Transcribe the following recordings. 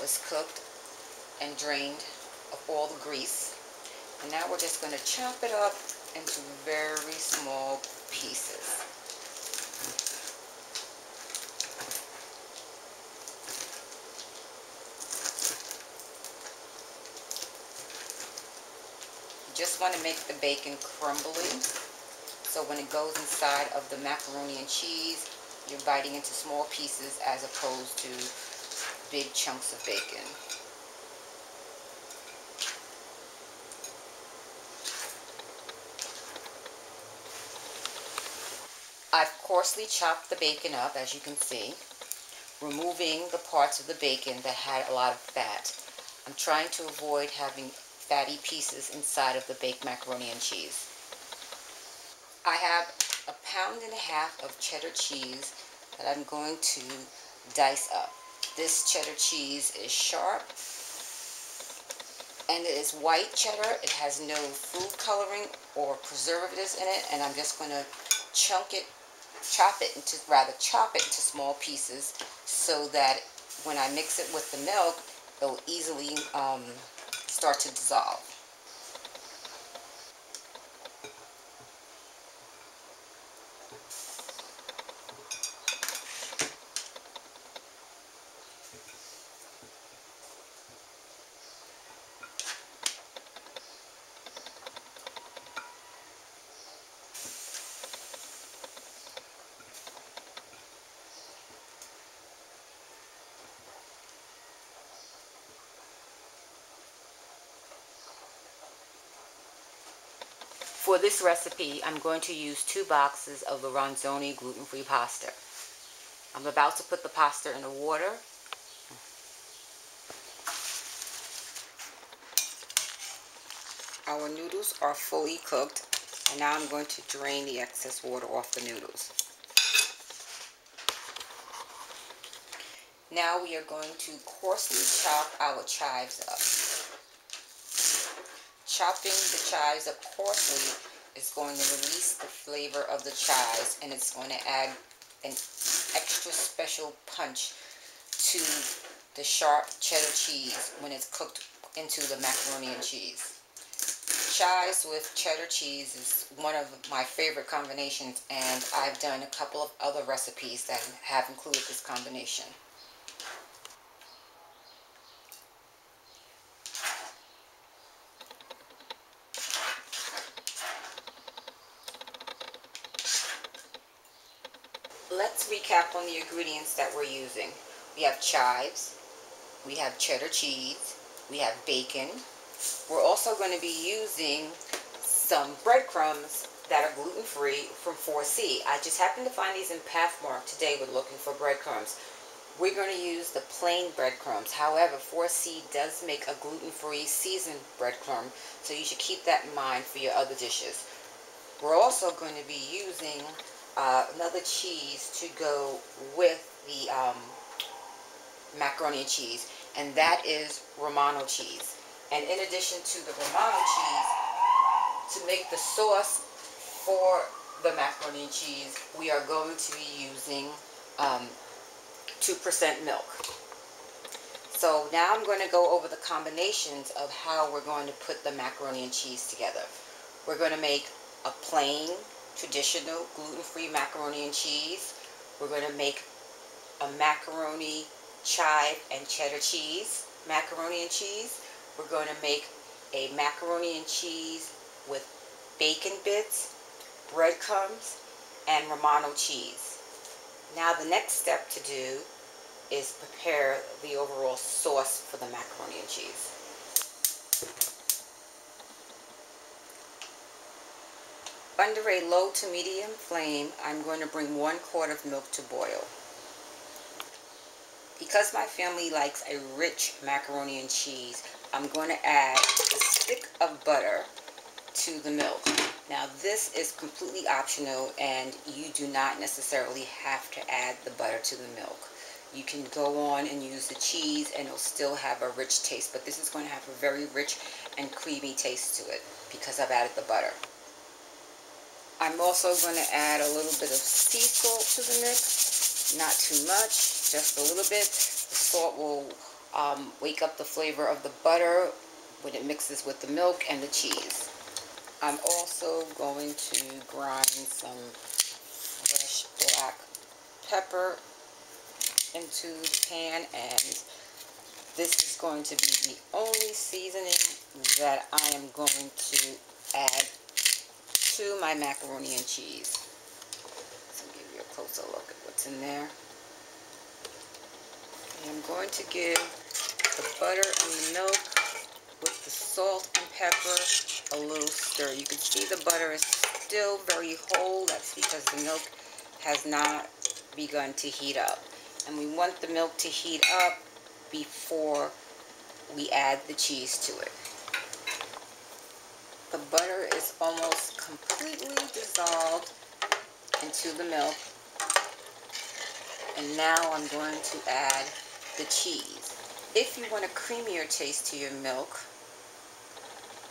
is cooked and drained of all the grease. And now we're just going to chop it up into very small pieces. You just want to make the bacon crumbly, so when it goes inside of the macaroni and cheese, you're biting into small pieces as opposed to big chunks of bacon. I've coarsely chopped the bacon up, as you can see, removing the parts of the bacon that had a lot of fat. I'm trying to avoid having fatty pieces inside of the baked macaroni and cheese. I have 1.5 pounds of cheddar cheese that I'm going to dice up. This cheddar cheese is sharp and it is white cheddar. It has no food coloring or preservatives in it, and I'm just going to chop it into small pieces so that when I mix it with the milk, it will easily start to dissolve. For this recipe, I'm going to use 2 boxes of the Ronzoni gluten-free pasta. I'm about to put the pasta in the water. Our noodles are fully cooked, and now I'm going to drain the excess water off the noodles. Now we are going to coarsely chop our chives up. Chopping the chives up coarsely is going to release the flavor of the chives, and it's going to add an extra special punch to the sharp cheddar cheese when it's cooked into the macaroni and cheese. Chives with cheddar cheese is one of my favorite combinations, and I've done a couple of other recipes that have included this combination. Let's recap on the ingredients that we're using. We have chives, we have cheddar cheese, we have bacon. We're also going to be using some breadcrumbs that are gluten-free from 4C. I just happened to find these in Pathmark today when looking for breadcrumbs. We're going to use the plain breadcrumbs. However, 4C does make a gluten-free seasoned breadcrumb, so you should keep that in mind for your other dishes. We're also going to be using another cheese to go with the macaroni and cheese, and that is Romano cheese. And in addition to the Romano cheese, to make the sauce for the macaroni and cheese, we are going to be using 2% milk. So now I'm going to go over the combinations of how we're going to put the macaroni and cheese together. We're going to make a plain, traditional, gluten-free macaroni and cheese. We're going to make a macaroni, chive, and cheddar cheese macaroni and cheese. We're going to make a macaroni and cheese with bacon bits, breadcrumbs, and Romano cheese. Now the next step to do is prepare the overall sauce for the macaroni and cheese. Under a low to medium flame, I'm going to bring 1 quart of milk to boil. Because my family likes a rich macaroni and cheese, I'm going to add a stick of butter to the milk. Now this is completely optional, and you do not necessarily have to add the butter to the milk. You can go on and use the cheese and it'll still have a rich taste, but this is going to have a very rich and creamy taste to it because I've added the butter. I'm also going to add a little bit of sea salt to the mix. Not too much, just a little bit. The salt will wake up the flavor of the butter when it mixes with the milk and the cheese. I'm also going to grind some fresh black pepper into the pan, and this is going to be the only seasoning that I am going to add to my macaroni and cheese. So I'll give you a closer look at what's in there. And I'm going to give the butter and the milk with the salt and pepper a little stir. You can see the butter is still very whole. That's because the milk has not begun to heat up. And we want the milk to heat up before we add the cheese to it. The butter is almost completely dissolved into the milk. And now I'm going to add the cheese. If you want a creamier taste to your milk,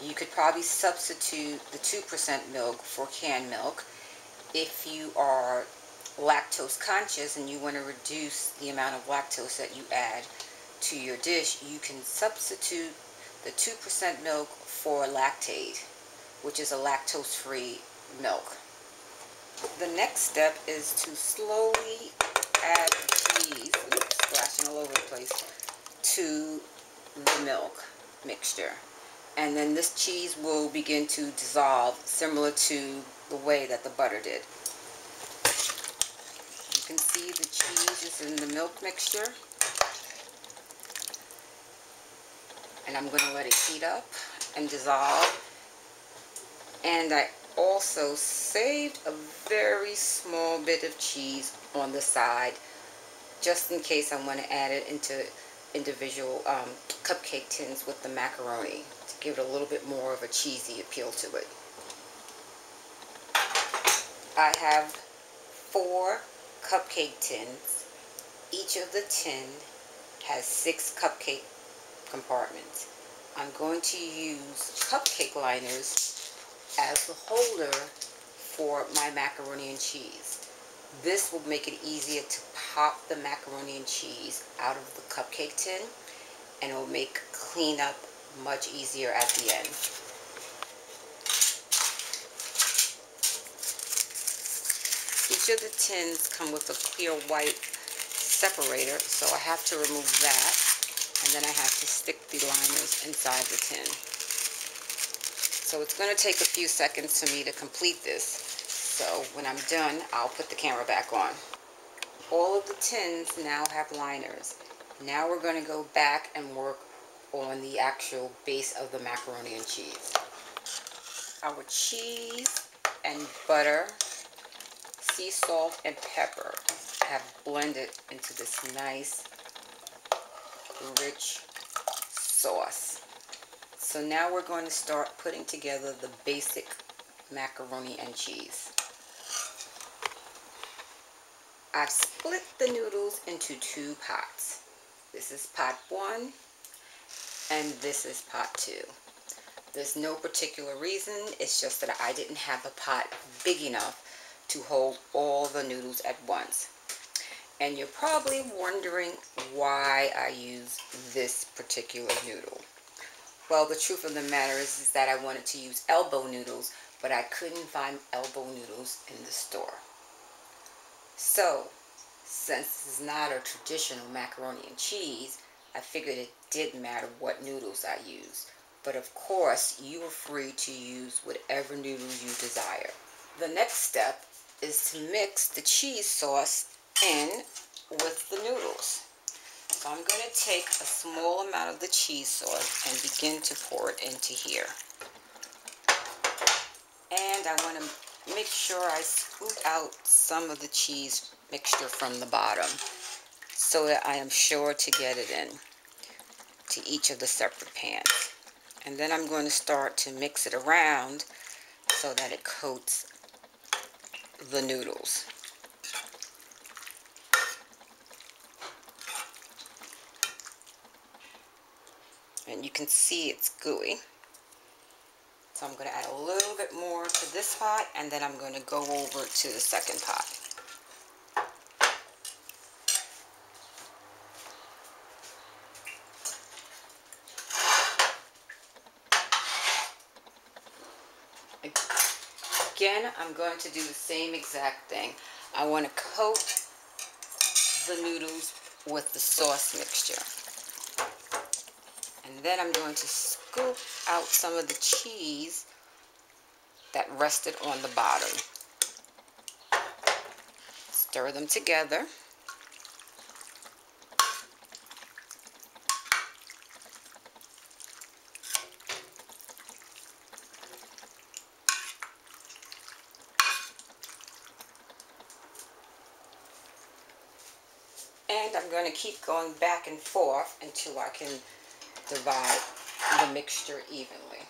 you could probably substitute the 2% milk for canned milk. If you are lactose conscious and you want to reduce the amount of lactose that you add to your dish, you can substitute the 2% milk for lactate, which is a lactose-free milk. The next step is to slowly add the cheese, splashing all over the place, to the milk mixture. And then this cheese will begin to dissolve, similar to the way that the butter did. You can see the cheese is in the milk mixture. And I'm going to let it heat up and dissolve. And I also saved a very small bit of cheese on the side, just in case I want to add it into individual cupcake tins with the macaroni to give it a little bit more of a cheesy appeal to it. I have 4 cupcake tins. Each of the tin has 6 cupcake compartments. I'm going to use cupcake liners as the holder for my macaroni and cheese. This will make it easier to pop the macaroni and cheese out of the cupcake tin, and it will make cleanup much easier at the end. Each of the tins come with a clear white separator, so I have to remove that, and then I have to stick the liners inside the tin. So it's going to take a few seconds for me to complete this. So when I'm done, I'll put the camera back on. All of the tins now have liners. Now we're going to go back and work on the actual base of the macaroni and cheese. Our cheese and butter, sea salt, and pepper have blended into this nice, rich sauce. So now we're going to start putting together the basic macaroni and cheese. I've split the noodles into 2 pots. This is pot 1 and this is pot 2. There's no particular reason, it's just that I didn't have a pot big enough to hold all the noodles at once. And you're probably wondering why I use this particular noodle. Well, the truth of the matter is that I wanted to use elbow noodles, but I couldn't find elbow noodles in the store. So, since this is not a traditional macaroni and cheese, I figured it didn't matter what noodles I used. But of course, you are free to use whatever noodles you desire. The next step is to mix the cheese sauce in with the noodles. So I'm going to take a small amount of the cheese sauce and begin to pour it into here. And I want to make sure I scoop out some of the cheese mixture from the bottom so that I am sure to get it in to each of the separate pans. And then I'm going to start to mix it around so that it coats the noodles. And you can see it's gooey. So I'm going to add a little bit more to this pot, and then I'm going to go over to the second pot. Again, I'm going to do the same exact thing. I want to coat the noodles with the sauce mixture. And then I'm going to scoop out some of the cheese that rested on the bottom. Stir them together. And I'm going to keep going back and forth until I can divide the mixture evenly.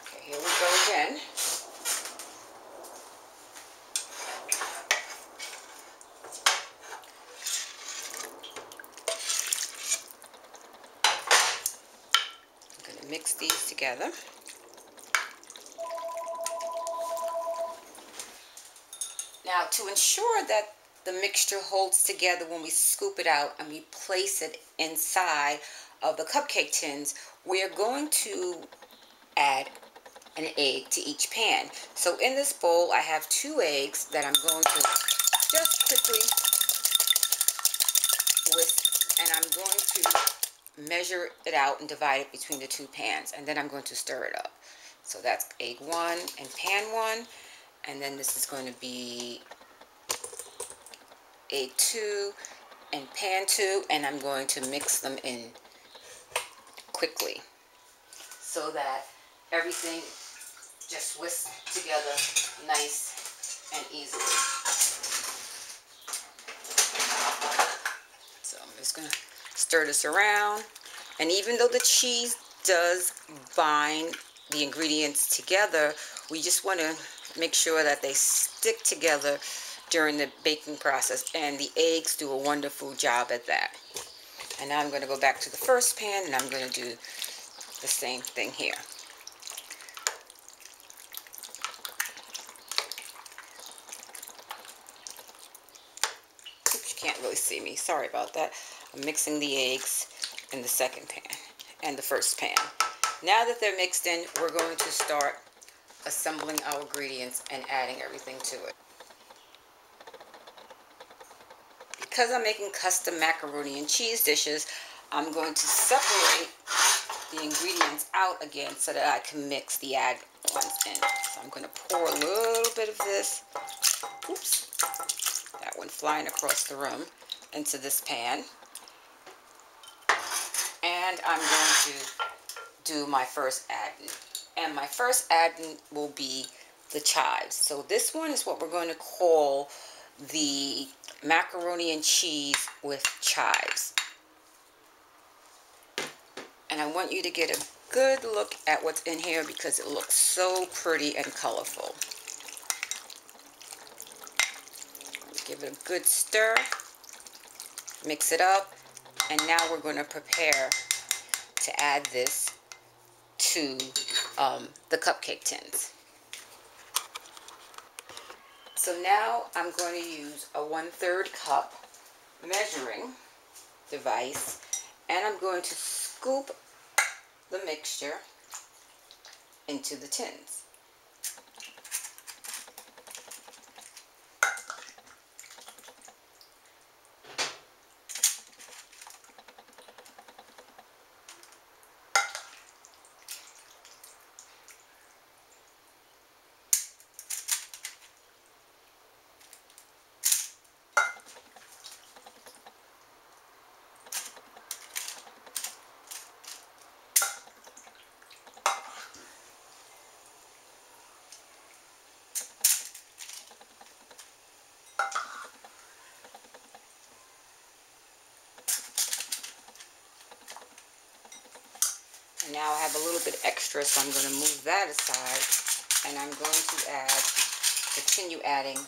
Okay, here we go again. I'm going to mix these together. Now, to ensure that the mixture holds together when we scoop it out and we place it inside of the cupcake tins, we are going to add an egg to each pan. So in this bowl, I have 2 eggs that I'm going to just quickly whisk, and I'm going to measure it out and divide it between the 2 pans, and then I'm going to stir it up. So that's egg 1 and pan 1, and then this is going to be egg 2 and pan 2, and I'm going to mix them in quickly so that everything just whisks together nice and easily. So I'm just going to stir this around, and even though the cheese does bind the ingredients together, we just want to make sure that they stick together during the baking process, and the eggs do a wonderful job at that. And now I'm going to go back to the first pan, and I'm going to do the same thing here. Oops, you can't really see me. Sorry about that. I'm mixing the eggs in the second pan and the first pan. Now that they're mixed in, we're going to start assembling our ingredients and adding everything to it. Because I'm making custom macaroni and cheese dishes, I'm going to separate the ingredients out again so that I can mix the add ones in. So I'm going to pour a little bit of this, oops, that one flying across the room, into this pan. And I'm going to do my first add-in. And my first add-in will be the chives. So this one is what we're going to call the macaroni and cheese with chives. And I want you to get a good look at what's in here because it looks so pretty and colorful. Give it a good stir, mix it up, and now we're going to prepare to add this to the cupcake tins. So now I'm going to use a 1/3 cup measuring device, and I'm going to scoop the mixture into the tins. And now I have a little bit extra, so I'm going to move that aside, and I'm going to continue adding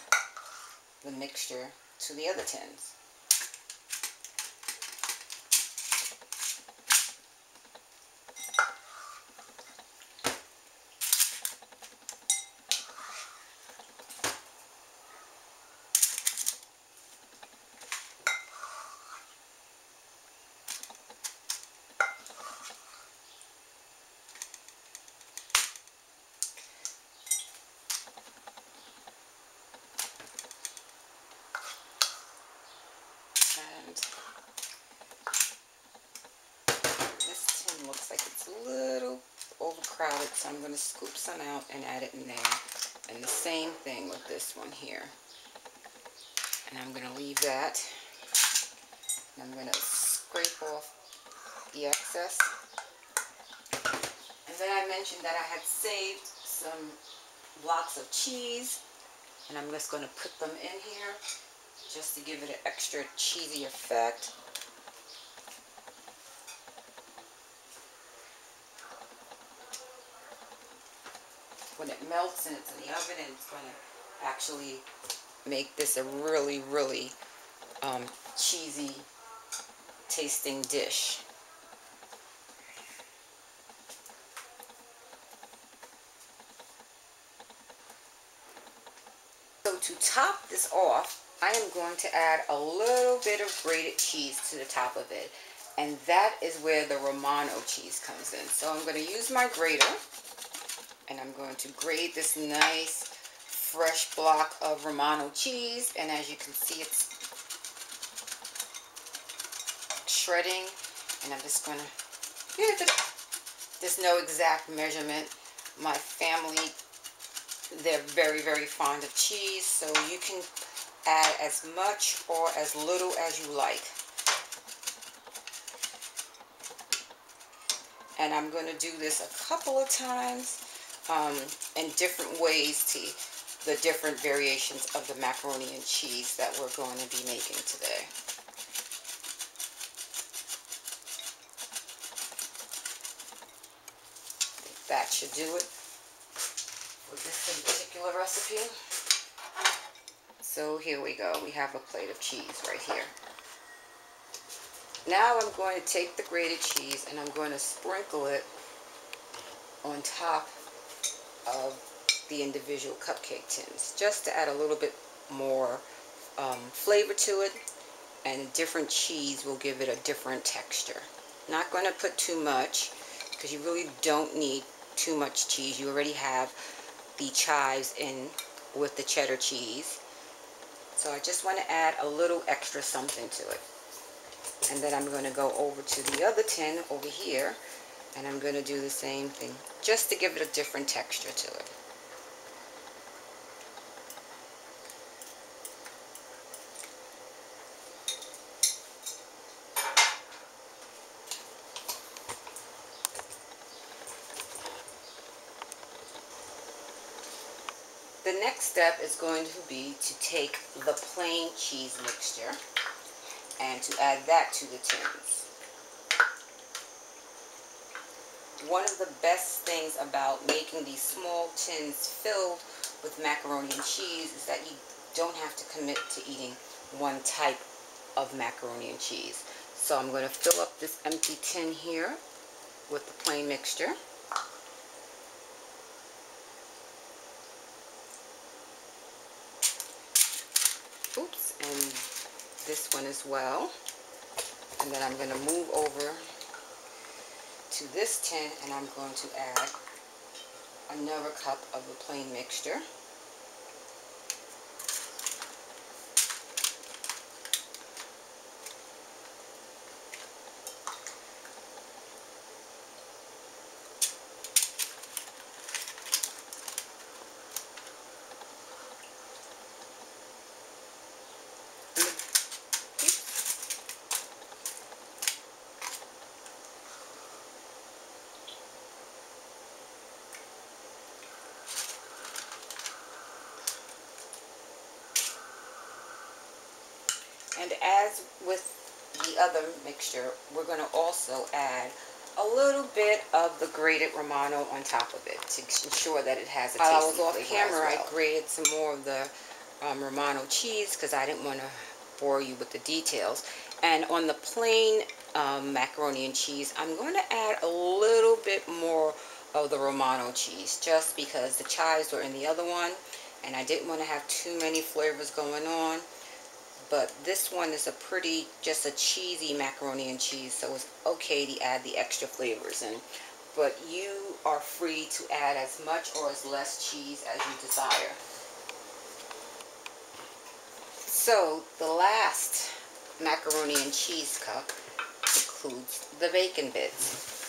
the mixture to the other tins. And this tin looks like it's a little overcrowded, so I'm going to scoop some out and add it in there. And the same thing with this one here. And I'm going to leave that. And I'm going to scrape off the excess. And then I mentioned that I had saved some blocks of cheese, and I'm just going to put them in here just to give it an extra cheesy effect. When it melts and it's in the oven, and it's going to actually make this a really, really cheesy tasting dish. So to top this off, I am going to add a little bit of grated cheese to the top of it. And that is where the Romano cheese comes in. So I'm going to use my grater, and I'm going to grate this nice fresh block of Romano cheese. And as you can see, it's shredding. And I'm just going to, there's no exact measurement. My family, they're very, very fond of cheese, so you can add as much or as little as you like. And I'm going to do this a couple of times in different ways to the different variations of the macaroni and cheese that we're going to be making today. That should do it with this particular recipe. So here we go. We have a plate of cheese right here. Now I'm going to take the grated cheese and I'm going to sprinkle it on top of the individual cupcake tins, just to add a little bit more flavor to it, and different cheese will give it a different texture. Not going to put too much, because you really don't need too much cheese. You already have the chives in with the cheddar cheese. So I just want to add a little extra something to it. And then I'm going to go over to the other tin over here, and I'm going to do the same thing, just to give it a different texture to it. The next step is going to be to take the plain cheese mixture and to add that to the tins. One of the best things about making these small tins filled with macaroni and cheese is that you don't have to commit to eating one type of macaroni and cheese. So I'm going to fill up this empty tin here with the plain mixture. Oops, and this one as well. And then I'm going to move over to this tin, and I'm going to add another cup of the plain mixture. And as with the other mixture, we're going to also add a little bit of the grated Romano on top of it to ensure that it has a tasty flavor. While I was off camera, I grated some more of the Romano cheese because I didn't want to bore you with the details. And on the plain macaroni and cheese, I'm going to add a little bit more of the Romano cheese just because the chives were in the other one and I didn't want to have too many flavors going on. But this one is just a cheesy macaroni and cheese, so it's okay to add the extra flavors in. But you are free to add as much or as less cheese as you desire. So the last macaroni and cheese cup includes the bacon bits.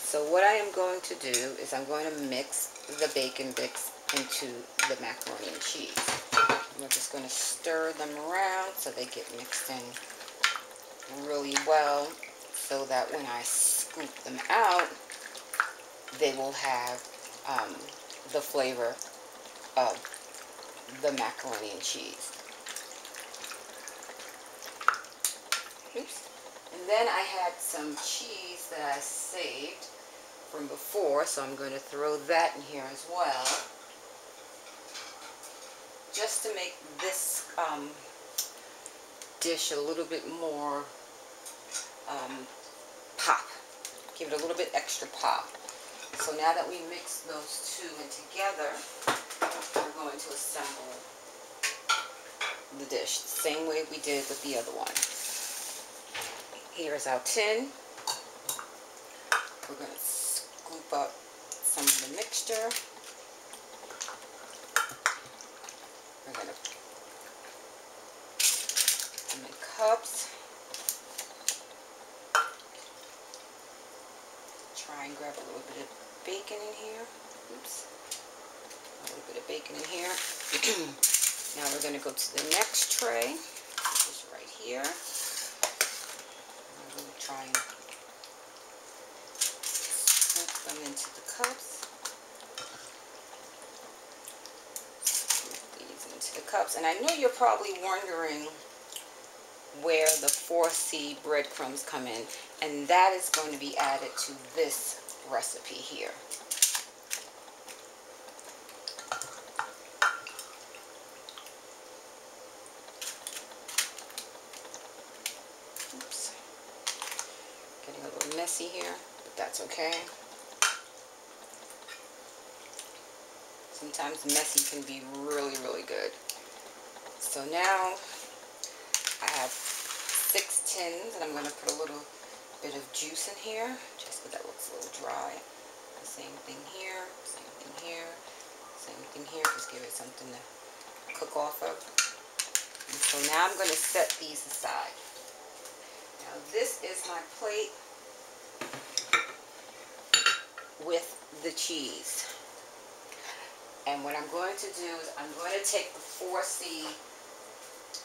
So what I am going to do is I'm going to mix the bacon bits into the macaroni and cheese. We're just going to stir them around so they get mixed in really well, so that when I scoop them out, they will have the flavor of the macaroni and cheese. Oops. And then I had some cheese that I saved from before, so I'm going to throw that in here as well, just to make this dish a little bit more pop. Give it a little bit extra pop. So now that we mix those two in together, we're going to assemble the dish the same way we did with the other one. Here's our tin. We're going to scoop up some of the mixture. We're going to put them in cups. Try and grab a little bit of bacon in here. Oops. A little bit of bacon in here. Now we're going to go to the next tray, which is right here. I'm going to try and scoop them into the cups. Scoop these into the cups. And I know you're probably wondering where the 4C breadcrumbs come in, and that is going to be added to this recipe here. Oops. Getting a little messy here, but that's okay. Sometimes messy can be really, really good. So now I have 6 tins, and I'm going to put a little bit of juice in here, just because that looks a little dry. Same thing here, same thing here, same thing here. Just give it something to cook off of. And so now I'm going to set these aside. Now this is my plate with the cheese. And what I'm going to do is I'm going to take the 4C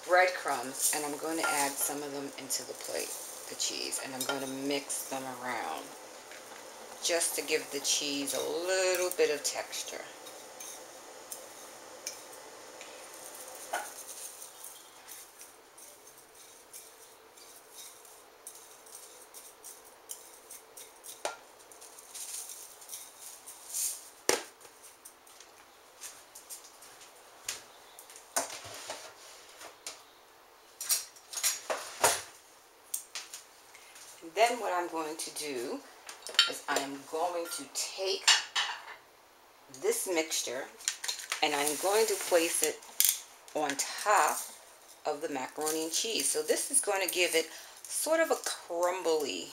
breadcrumbs and I'm going to add some of them into the plate, the cheese, and I'm going to mix them around just to give the cheese a little bit of texture. Then what I'm going to do is I'm going to take this mixture and I'm going to place it on top of the macaroni and cheese. So this is going to give it sort of a crumbly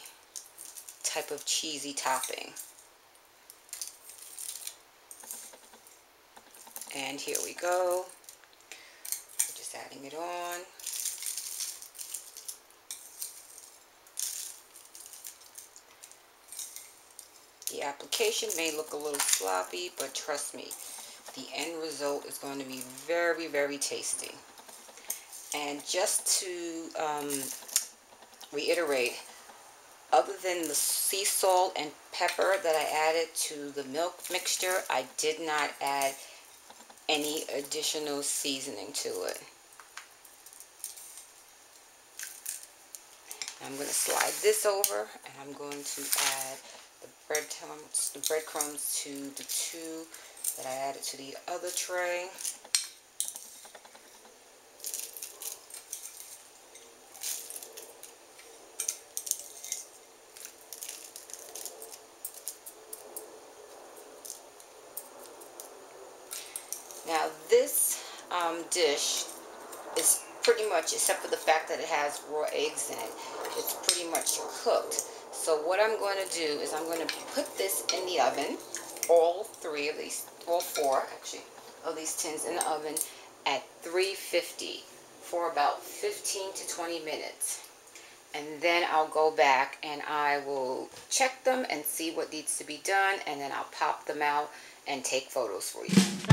type of cheesy topping. And here we go. We're just adding it on. The application may look a little sloppy, but trust me, the end result is going to be very, very tasty. And just to reiterate, other than the sea salt and pepper that I added to the milk mixture, I did not add any additional seasoning to it. I'm going to slide this over and I'm going to add the breadcrumbs to the two that I added to the other tray. Now this dish is pretty much, except for the fact that it has raw eggs in it, it's pretty much cooked. So what I'm going to do is I'm going to put this in the oven, all four actually, of these tins in the oven at 350 for about 15 to 20 minutes. then I'll go back and I will check them and see what needs to be done, and then I'll pop them out and take photos for you.